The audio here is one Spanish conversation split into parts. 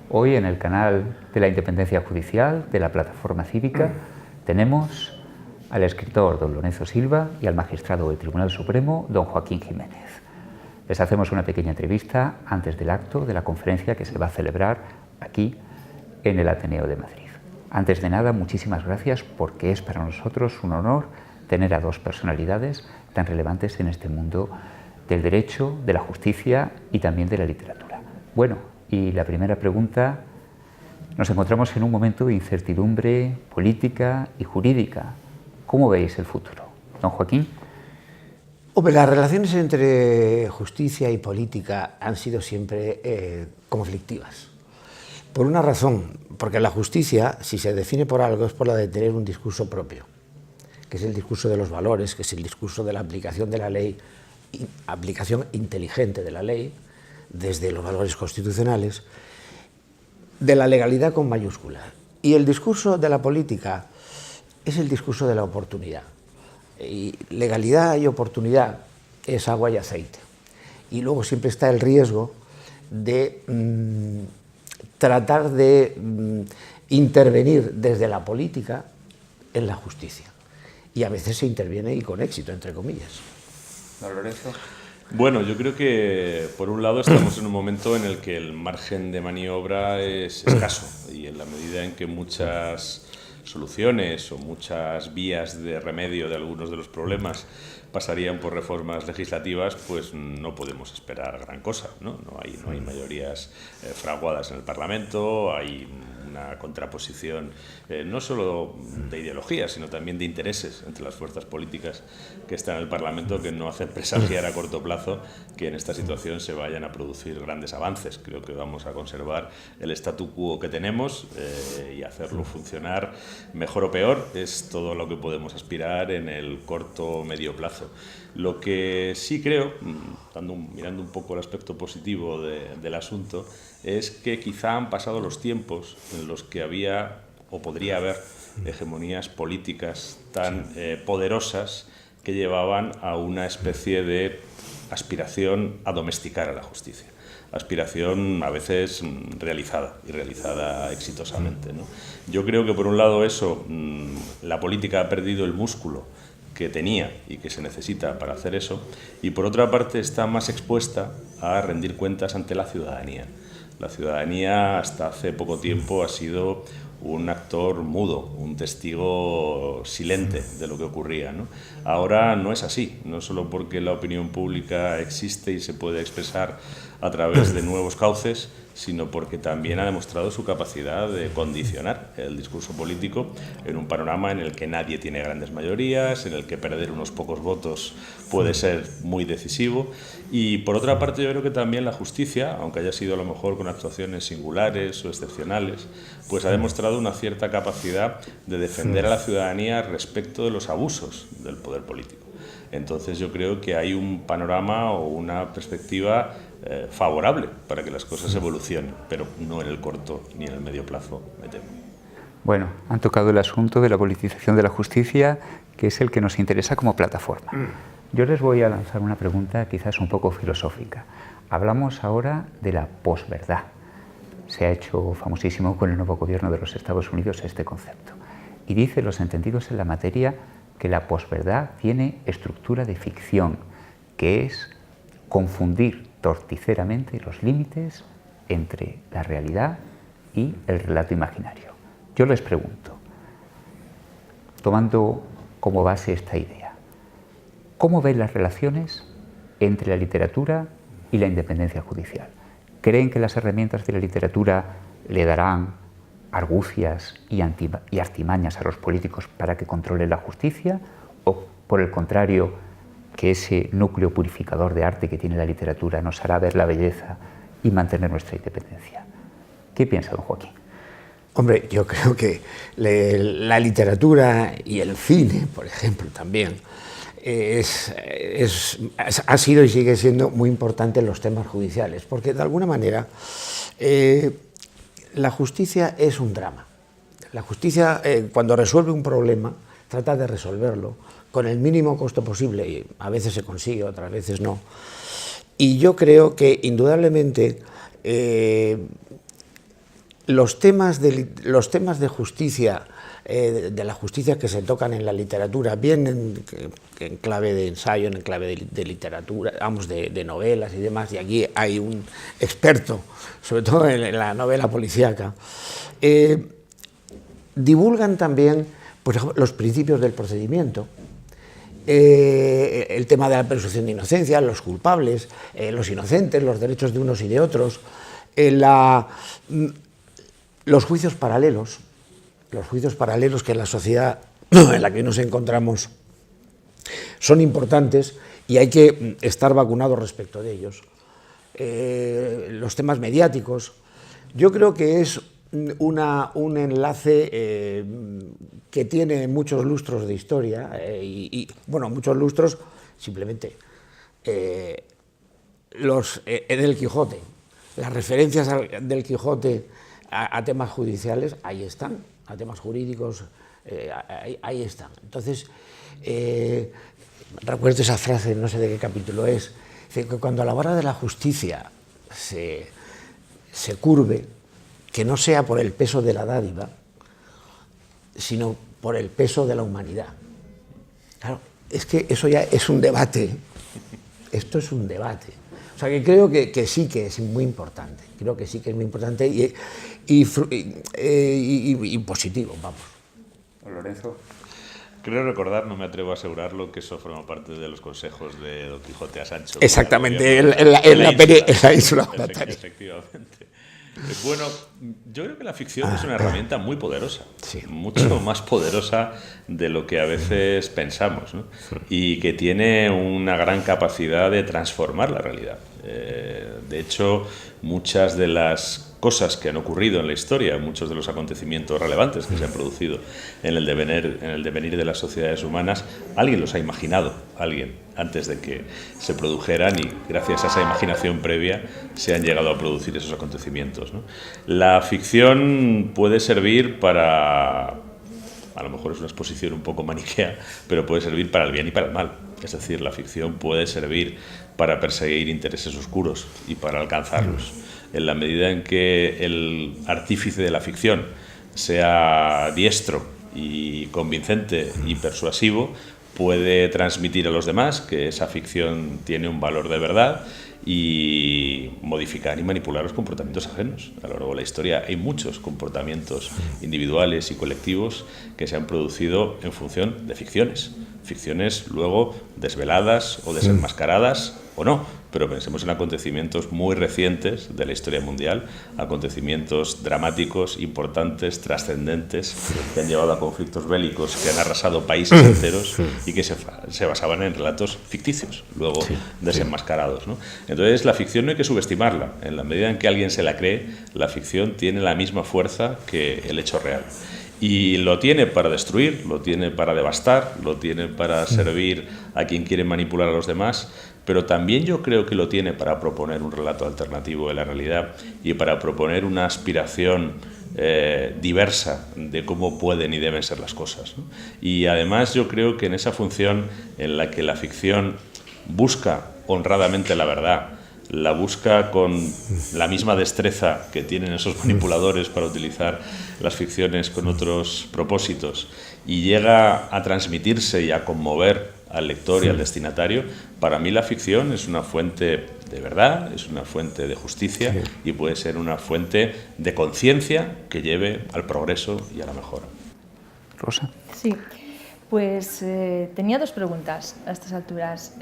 Hoy en el canal de la Independencia Judicial de la Plataforma Cívica tenemos al escritor don Lorenzo Silva y al magistrado del Tribunal Supremo don Joaquín Jiménez. Les hacemos una pequeña entrevista antes del acto de la conferencia que se va a celebrar aquí en el Ateneo de Madrid. Antes de nada, muchísimas gracias porque es para nosotros un honor tener a dos personalidades tan relevantes en este mundo del derecho, de la justicia y también de la literatura. Bueno, y la primera pregunta, nos encontramos en un momento de incertidumbre política y jurídica. ¿Cómo veis el futuro? Don Joaquín. Hombre, las relaciones entre justicia y política han sido siempre conflictivas. Por una razón, porque la justicia, si se define por algo, es por la de tener un discurso propio, que es el discurso de los valores, que es el discurso de la aplicación de la ley, aplicación inteligente de la ley, desde los valores constitucionales, de la legalidad con mayúscula. Y el discurso de la política es el discurso de la oportunidad. Y legalidad y oportunidad es agua y aceite. Y luego siempre está el riesgo de tratar de intervenir desde la política en la justicia. Y a veces se interviene y con éxito, entre comillas. Don Lorenzo. Bueno, yo creo que por un lado estamos en un momento en el que el margen de maniobra es escaso y en la medida en que muchas soluciones o muchas vías de remedio de algunos de los problemas pasarían por reformas legislativas, pues no podemos esperar gran cosa, ¿no? No hay mayorías fraguadas en el Parlamento, hay una contraposición no solo de ideologías, sino también de intereses entre las fuerzas políticas que están en el Parlamento que no hacen presagiar a corto plazo que en esta situación se vayan a producir grandes avances. Creo que vamos a conservar el statu quo que tenemos y hacerlo funcionar mejor o peor es todo lo que podemos aspirar en el corto o medio plazo. Lo que sí creo, mirando un poco el aspecto positivo del asunto, es que quizá han pasado los tiempos en los que había o podría haber hegemonías políticas tan poderosas que llevaban a una especie de aspiración a domesticar a la justicia. Aspiración a veces realizada y realizada exitosamente, ¿no? Yo creo que por un lado eso, la política ha perdido el músculo que tenía y que se necesita para hacer eso, y por otra parte está más expuesta a rendir cuentas ante la ciudadanía. La ciudadanía hasta hace poco tiempo ha sido un actor mudo, un testigo silente de lo que ocurría, ¿no? Ahora no es así, no solo porque la opinión pública existe y se puede expresar a través de nuevos cauces, sino porque también ha demostrado su capacidad de condicionar el discurso político en un panorama en el que nadie tiene grandes mayorías, en el que perder unos pocos votos puede ser muy decisivo. Y por otra parte yo creo que también la justicia, aunque haya sido a lo mejor con actuaciones singulares o excepcionales, pues ha demostrado una cierta capacidad de defender a la ciudadanía respecto de los abusos del poder político. Entonces yo creo que hay un panorama o una perspectiva favorable para que las cosas evolucionen, pero no en el corto ni en el medio plazo, me temo. Bueno, han tocado el asunto de la politización de la justicia, que es el que nos interesa como plataforma. Yo les voy a lanzar una pregunta quizás un poco filosófica. Hablamos ahora de la posverdad. Se ha hecho famosísimo con el nuevo gobierno de los Estados Unidos este concepto. Y dicen los entendidos en la materia que la posverdad tiene estructura de ficción, que es confundir torticeramente los límites entre la realidad y el relato imaginario. Yo les pregunto, tomando como base esta idea, ¿cómo ven las relaciones entre la literatura y la independencia judicial? ¿Creen que las herramientas de la literatura le darán argucias y artimañas a los políticos para que controlen la justicia? ¿O, por el contrario, que ese núcleo purificador de arte que tiene la literatura nos hará ver la belleza y mantener nuestra independencia? ¿Qué piensa don Joaquín? Hombre, yo creo que la literatura y el cine, por ejemplo, también, ha sido y sigue siendo muy importante en los temas judiciales, porque de alguna manera la justicia es un drama. La justicia, cuando resuelve un problema, trata de resolverlo con el mínimo costo posible, y a veces se consigue, otras veces no. Y yo creo que indudablemente los temas de justicia, de la justicia que se tocan en la literatura, bien en clave de ensayo, en clave de literatura, vamos, de novelas y demás, y aquí hay un experto, sobre todo en la novela policíaca, divulgan también, por ejemplo, los principios del procedimiento, el tema de la presunción de inocencia, los culpables, los inocentes, los derechos de unos y de otros, los juicios paralelos que en la sociedad en la que nos encontramos son importantes y hay que estar vacunados respecto de ellos. Los temas mediáticos, yo creo que es un enlace que tiene muchos lustros de historia bueno, muchos lustros simplemente en el Quijote. Las referencias del Quijote a temas judiciales, ahí están, a temas jurídicos, ahí están. Entonces, recuerdo esa frase, no sé de qué capítulo es, que cuando a la hora de la justicia se curve, que no sea por el peso de la dádiva, sino por el peso de la humanidad. Claro, es que eso ya es un debate, esto es un debate. O sea, que creo que sí que es muy importante, creo que sí que es muy importante y positivo, vamos. Lorenzo. Creo recordar, no me atrevo a asegurarlo, que eso forma parte de los consejos de Don Quijote a Sancho. Exactamente, en la isla. Efectivamente. Bueno, yo creo que la ficción es una herramienta muy poderosa, sí, mucho más poderosa de lo que a veces pensamos, ¿no? Y que tiene una gran capacidad de transformar la realidad. De hecho, muchas de las cosas que han ocurrido en la historia, muchos de los acontecimientos relevantes que se han producido en el devenir de las sociedades humanas, alguien los ha imaginado, antes de que se produjeran, y gracias a esa imaginación previa se han llegado a producir esos acontecimientos, ¿no? La ficción puede servir para, a lo mejor es una exposición un poco maniquea, pero puede servir para el bien y para el mal. Es decir, la ficción puede servir para perseguir intereses oscuros y para alcanzarlos. En la medida en que el artífice de la ficción sea diestro y convincente y persuasivo, puede transmitir a los demás que esa ficción tiene un valor de verdad y modificar y manipular los comportamientos ajenos. A lo largo de la historia hay muchos comportamientos individuales y colectivos que se han producido en función de ficciones luego desveladas o desenmascaradas o no, pero pensemos en acontecimientos muy recientes de la historia mundial, acontecimientos dramáticos, importantes, trascendentes, que han llevado a conflictos bélicos que han arrasado países enteros y que se basaban en relatos ficticios, luego desenmascarados, ¿no? Entonces, la ficción no hay que subestimarla. En la medida en que alguien se la cree, la ficción tiene la misma fuerza que el hecho real. Y lo tiene para destruir, lo tiene para devastar, lo tiene para servir a quien quiere manipular a los demás, pero también yo creo que lo tiene para proponer un relato alternativo de la realidad y para proponer una aspiración diversa de cómo pueden y deben ser las cosas, ¿no? Y además yo creo que en esa función en la que la ficción busca honradamente la verdad, la busca con la misma destreza que tienen esos manipuladores para utilizar las ficciones con otros propósitos y llega a transmitirse y a conmover al lector y al destinatario, para mí la ficción es una fuente de verdad, es una fuente de justicia y puede ser una fuente de conciencia que lleve al progreso y a la mejora. Rosa. Sí, pues tenía dos preguntas a estas alturas.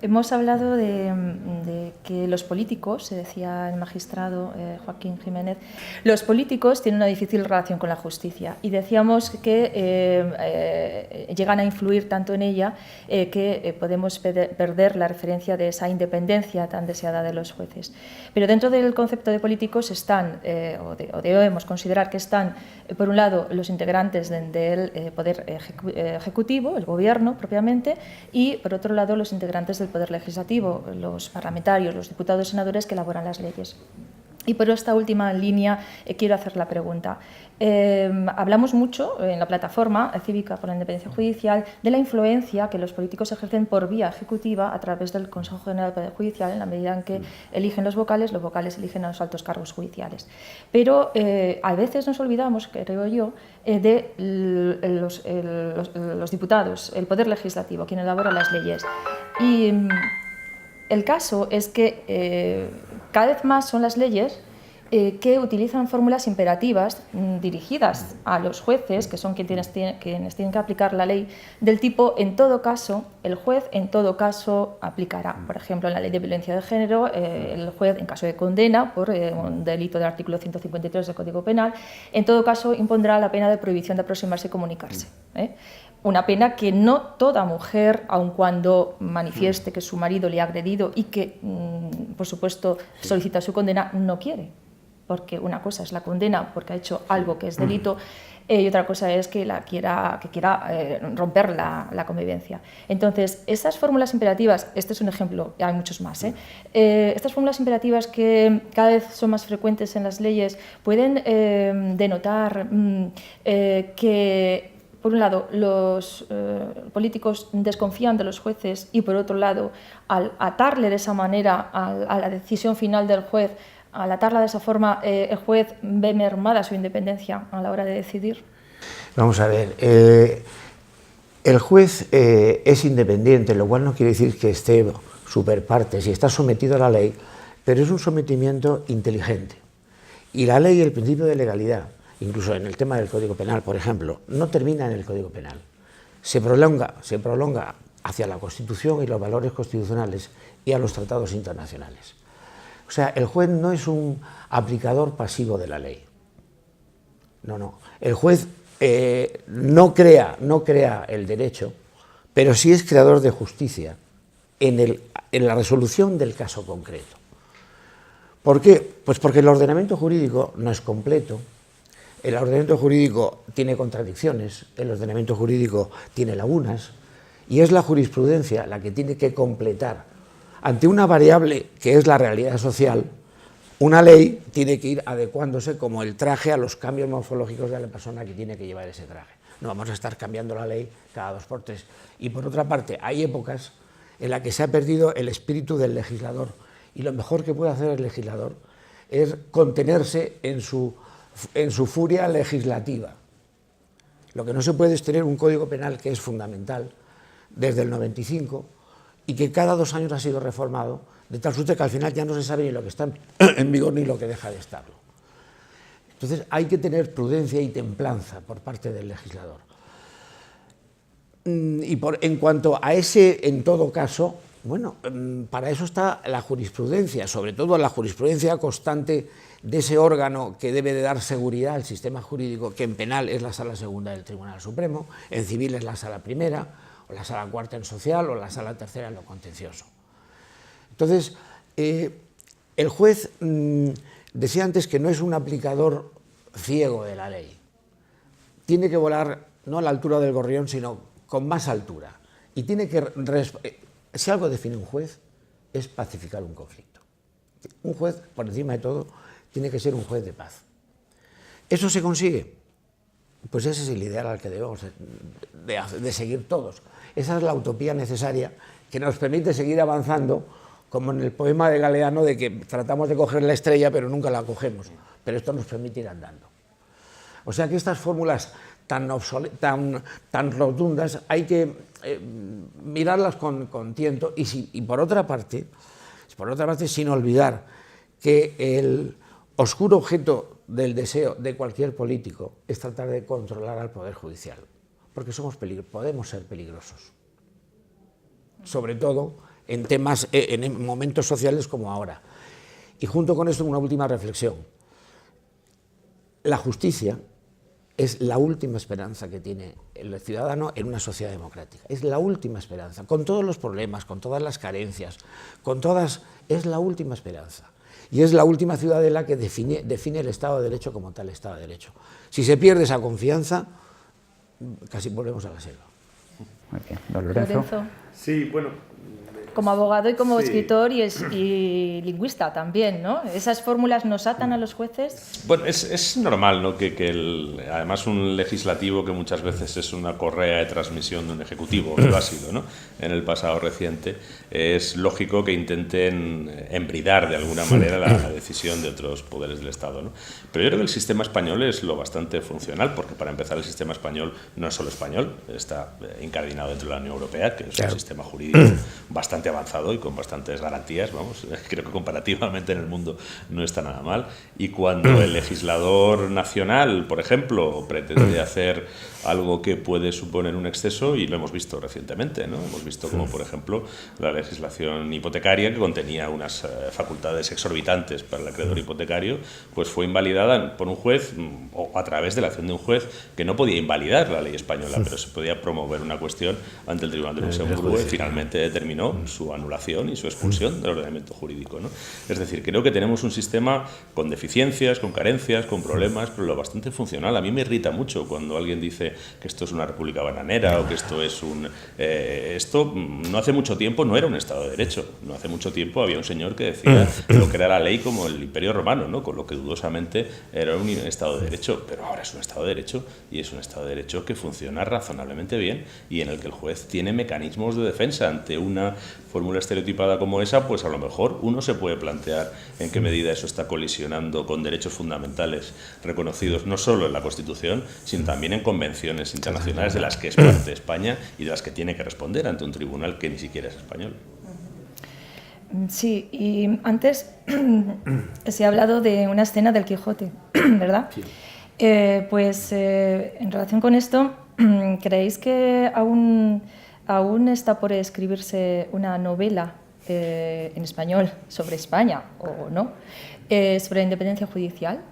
Hemos hablado de que los políticos, se decía el magistrado Joaquín Jiménez, los políticos tienen una difícil relación con la justicia y decíamos que llegan a influir tanto en ella que podemos perder la referencia de esa independencia tan deseada de los jueces. Pero dentro del concepto de políticos están, o debemos considerar que están, por un lado, los integrantes del poder ejecutivo, el gobierno propiamente, y por otro lado los integrantes del poder legislativo, los parlamentarios, los diputados y senadores que elaboran las leyes. Y por esta última línea quiero hacer la pregunta. Hablamos mucho en la plataforma cívica por la independencia judicial de la influencia que los políticos ejercen por vía ejecutiva a través del Consejo General del Poder Judicial, en la medida en que eligen los vocales eligen a los altos cargos judiciales. Pero a veces nos olvidamos, creo yo, de los diputados, el Poder Legislativo, quien elabora las leyes. Y el caso es que cada vez más son las leyes que utilizan fórmulas imperativas dirigidas a los jueces, que son quienes tienen que aplicar la ley, del tipo, en todo caso, el juez en todo caso aplicará. Por ejemplo, en la ley de violencia de género, el juez, en caso de condena por un delito del artículo 153 del Código Penal, en todo caso impondrá la pena de prohibición de aproximarse y comunicarse. Una pena que no toda mujer, aun cuando manifieste que su marido le ha agredido y que, por supuesto, solicita su condena, no quiere. Porque una cosa es la condena porque ha hecho algo que es delito y otra cosa es que quiera romper la convivencia. Entonces, esas fórmulas imperativas, este es un ejemplo, hay muchos más, estas fórmulas imperativas que cada vez son más frecuentes en las leyes pueden denotar que, por un lado, los políticos desconfían de los jueces y, por otro lado, al atarle de esa manera a la decisión final del juez, al atarla de esa forma, el juez ve mermada su independencia a la hora de decidir. Vamos a ver, el juez es independiente, lo cual no quiere decir que esté super partes y está sometido a la ley, pero es un sometimiento inteligente. Y la ley, el principio de legalidad, incluso en el tema del Código Penal, por ejemplo, no termina en el Código Penal. Se prolonga hacia la Constitución y los valores constitucionales y a los tratados internacionales. O sea, el juez no es un aplicador pasivo de la ley. No. El juez no crea el derecho, pero sí es creador de justicia en la resolución del caso concreto. ¿Por qué? Pues porque el ordenamiento jurídico no es completo, el ordenamiento jurídico tiene contradicciones, el ordenamiento jurídico tiene lagunas, y es la jurisprudencia la que tiene que completar. Ante una variable que es la realidad social, una ley tiene que ir adecuándose como el traje a los cambios morfológicos de la persona que tiene que llevar ese traje. No vamos a estar cambiando la ley cada 2 por 3. Y por otra parte, hay épocas en las que se ha perdido el espíritu del legislador, y lo mejor que puede hacer el legislador es contenerse en su furia legislativa. Lo que no se puede es tener un Código Penal que es fundamental desde el 95 y que cada 2 años ha sido reformado, de tal suerte que al final ya no se sabe ni lo que está en vigor ni lo que deja de estarlo. Entonces hay que tener prudencia y templanza por parte del legislador. Y en cuanto a ese, en todo caso, bueno, para eso está la jurisprudencia, sobre todo la jurisprudencia constante de ese órgano que debe de dar seguridad al sistema jurídico, que en penal es la Sala Segunda del Tribunal Supremo, en civil es la Sala Primera, o la Sala Cuarta en social, o la Sala Tercera en lo contencioso. Entonces, el juez, decía antes que no es un aplicador ciego de la ley. Tiene que volar no a la altura del gorrión, sino con más altura. Y tiene que, si algo define un juez, es pacificar un conflicto. Un juez, por encima de todo, tiene que ser un juez de paz. ¿Eso se consigue? Pues ese es el ideal al que debemos de seguir todos. Esa es la utopía necesaria que nos permite seguir avanzando, como en el poema de Galeano, de que tratamos de coger la estrella pero nunca la cogemos, pero esto nos permite ir andando. O sea que estas fórmulas tan rotundas hay que mirarlas con tiento y por otra parte, sin olvidar que el oscuro objeto del deseo de cualquier político es tratar de controlar al Poder Judicial, porque podemos ser peligrosos, sobre todo en temas, en momentos sociales como ahora. Y junto con esto una última reflexión. La justicia es la última esperanza que tiene el ciudadano en una sociedad democrática. Es la última esperanza, con todos los problemas, con todas las carencias, es la última esperanza. Y es la última ciudadela que define el Estado de Derecho como tal Estado de Derecho. Si se pierde esa confianza, casi volvemos a la selva. Muy bien. Don Lorenzo. Sí, bueno, como abogado y como escritor y lingüista también, ¿no? ¿Esas fórmulas nos atan a los jueces? Bueno, es normal, ¿no? Además un legislativo que muchas veces es una correa de transmisión de un ejecutivo, que lo ha sido, ¿no? En el pasado reciente, es lógico que intenten embridar de alguna manera la decisión de otros poderes del Estado, ¿no? Pero yo creo que el sistema español es lo bastante funcional, porque para empezar el sistema español no es solo español, está incardinado dentro de la Unión Europea, que es un sistema jurídico bastante avanzado y con bastantes garantías, vamos, creo que comparativamente en el mundo no está nada mal. Y cuando el legislador nacional, por ejemplo, pretende hacer algo que puede suponer un exceso, y lo hemos visto recientemente, ¿no? Hemos visto como, por ejemplo, la legislación hipotecaria, que contenía unas facultades exorbitantes para el acreedor hipotecario, pues fue invalidada por un juez o a través de la acción de un juez que no podía invalidar la ley española, pero se podía promover una cuestión ante el Tribunal de Luxemburgo y finalmente determinó su anulación y su expulsión del ordenamiento jurídico, ¿no? Es decir, creo que tenemos un sistema con deficiencias, con carencias, con problemas, pero lo bastante funcional. A mí me irrita mucho cuando alguien dice que esto es una república bananera o que esto es un... esto no hace mucho tiempo no era un Estado de Derecho. No hace mucho tiempo había un señor que decía lo que era la ley como el Imperio Romano, ¿no? Con lo que dudosamente era un Estado de Derecho, pero ahora es un Estado de Derecho y es un Estado de Derecho que funciona razonablemente bien y en el que el juez tiene mecanismos de defensa ante una fórmula estereotipada como esa. Pues a lo mejor uno se puede plantear en qué medida eso está colisionando con derechos fundamentales reconocidos no solo en la Constitución, sino también en convenciones internacionales de las que es parte España y de las que tiene que responder ante un tribunal que ni siquiera es español. Sí, y antes se ha hablado de una escena del Quijote, ¿verdad? Sí. En relación con esto, ¿creéis que aún está por escribirse una novela en español sobre España o no, sobre la independencia judicial?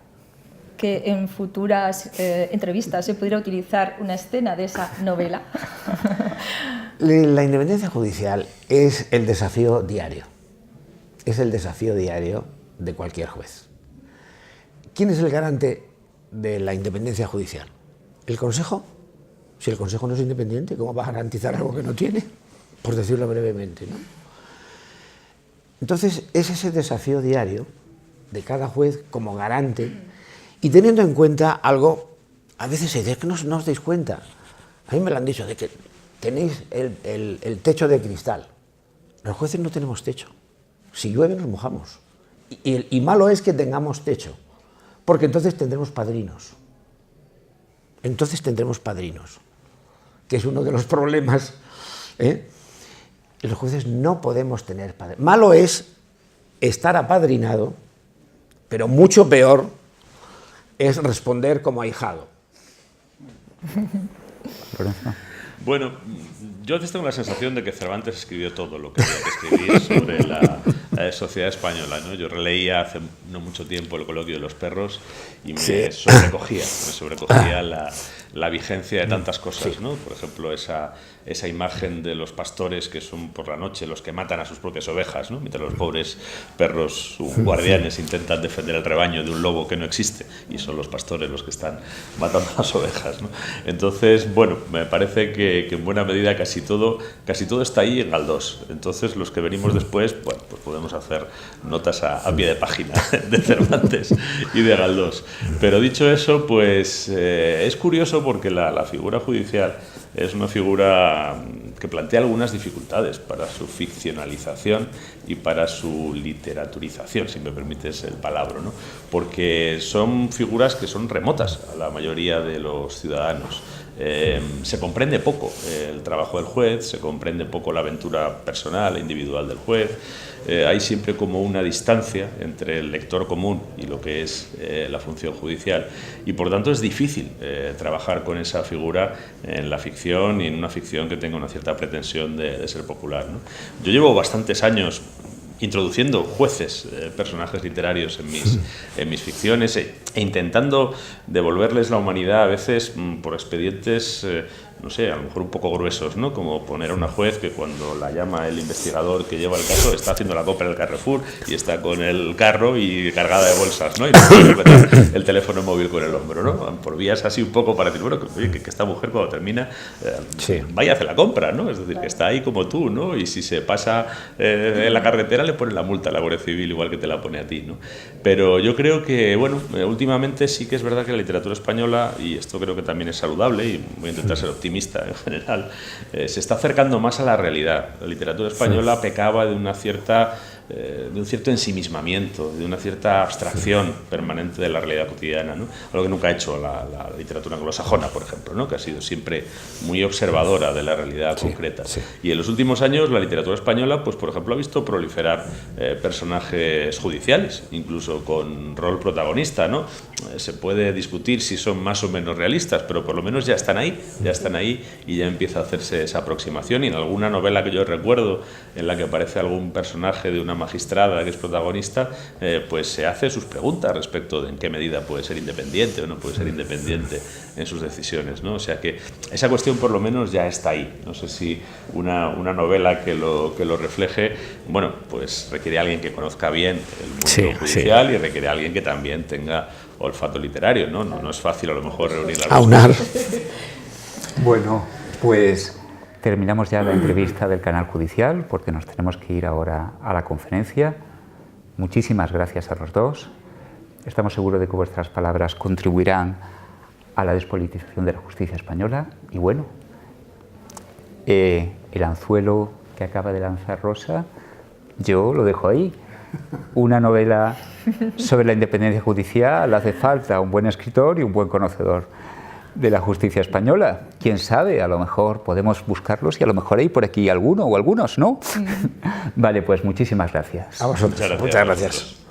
Que en futuras entrevistas se pudiera utilizar una escena de esa novela. La independencia judicial es el desafío diario. Es el desafío diario de cualquier juez. ¿Quién es el garante de la independencia judicial? ¿El Consejo? Si el Consejo no es independiente, ¿cómo va a garantizar algo que no tiene? Por decirlo brevemente, ¿no? Entonces, es ese desafío diario de cada juez como garante, y teniendo en cuenta algo, a veces se dice que no os dais cuenta. A mí me lo han dicho, de que tenéis el techo de cristal. Los jueces no tenemos techo. Si llueve nos mojamos. Y malo es que tengamos techo, porque entonces tendremos padrinos. Entonces tendremos padrinos, que es uno de los problemas, ¿eh? Los jueces no podemos tener padrinos. Malo es estar apadrinado, pero mucho peor es responder como ahijado. Bueno, yo a veces tengo la sensación de que Cervantes escribió todo lo que había que escribir sobre la sociedad española, ¿no? Yo releía hace no mucho tiempo el Coloquio de los Perros y me sobrecogía la vigencia de tantas cosas, ¿no? Por ejemplo, esa imagen de los pastores que son por la noche los que matan a sus propias ovejas, ¿no? Mientras los pobres perros guardianes intentan defender el rebaño de un lobo que no existe y son los pastores los que están matando a las ovejas, ¿no? Entonces, bueno, me parece que en buena medida casi todo está ahí en Galdós. Entonces, los que venimos después, bueno, pues podemos hacer notas a pie de página de Cervantes y de Galdós. Pero dicho eso, pues es curioso porque la figura judicial es una figura que plantea algunas dificultades para su ficcionalización y para su literaturización, si me permites el palabra, ¿no? Porque son figuras que son remotas a la mayoría de los ciudadanos. Se comprende poco el trabajo del juez, se comprende poco la aventura personal e individual del juez. Hay siempre como una distancia entre el lector común y lo que es la función judicial, y por tanto es difícil trabajar con esa figura en la ficción y en una ficción que tenga una cierta pretensión de ser popular, ¿no? Yo llevo bastantes años introduciendo jueces, personajes literarios en mis ficciones e intentando devolverles la humanidad a veces por expedientes no sé, a lo mejor un poco gruesos, ¿no? Como poner a una juez que cuando la llama el investigador que lleva el caso está haciendo la compra en el Carrefour y está con el carro y cargada de bolsas, ¿no? Y no puede sujetar el teléfono móvil con el hombro, ¿no? Por vías así un poco para decir, bueno, que esta mujer cuando termina vaya a hacer la compra, ¿no? Es decir, que está ahí como tú, ¿no? Y si se pasa en la carretera le pone la multa a la Guardia Civil igual que te la pone a ti, ¿no? Pero yo creo que, bueno, últimamente sí que es verdad que la literatura española, y esto creo que también es saludable, y voy a intentar ser optimista en general, se está acercando más a la realidad. La literatura española pecaba de un cierto ensimismamiento, de una cierta abstracción permanente de la realidad cotidiana, ¿no? Algo que nunca ha hecho la literatura anglosajona, por ejemplo, ¿no? Que ha sido siempre muy observadora de la realidad concreta. Sí. Y en los últimos años la literatura española, pues por ejemplo, ha visto proliferar personajes judiciales, incluso con rol protagonista, ¿no? Se puede discutir si son más o menos realistas, pero por lo menos ya están ahí y ya empieza a hacerse esa aproximación. Y en alguna novela que yo recuerdo en la que aparece algún personaje de una magistrada que es protagonista, pues se hace sus preguntas respecto de en qué medida puede ser independiente o no puede ser independiente en sus decisiones, ¿no? O sea que esa cuestión por lo menos ya está ahí. No sé si una novela que lo refleje, bueno, pues requiere a alguien que conozca bien el mundo judicial y requiere a alguien que también tenga olfato literario, ¿no? No es fácil a lo mejor reunir las aunar. Bueno, pues terminamos ya la entrevista del canal judicial porque nos tenemos que ir ahora a la conferencia. Muchísimas gracias a los dos. Estamos seguros de que vuestras palabras contribuirán a la despolitización de la justicia española. Y bueno, el anzuelo que acaba de lanzar Rosa, yo lo dejo ahí. Una novela sobre la independencia judicial hace falta un buen escritor y un buen conocedor de la justicia española. Quién sabe, a lo mejor podemos buscarlos y a lo mejor hay por aquí alguno o algunos, ¿no? Vale, pues muchísimas gracias. A vosotros. Muchas gracias.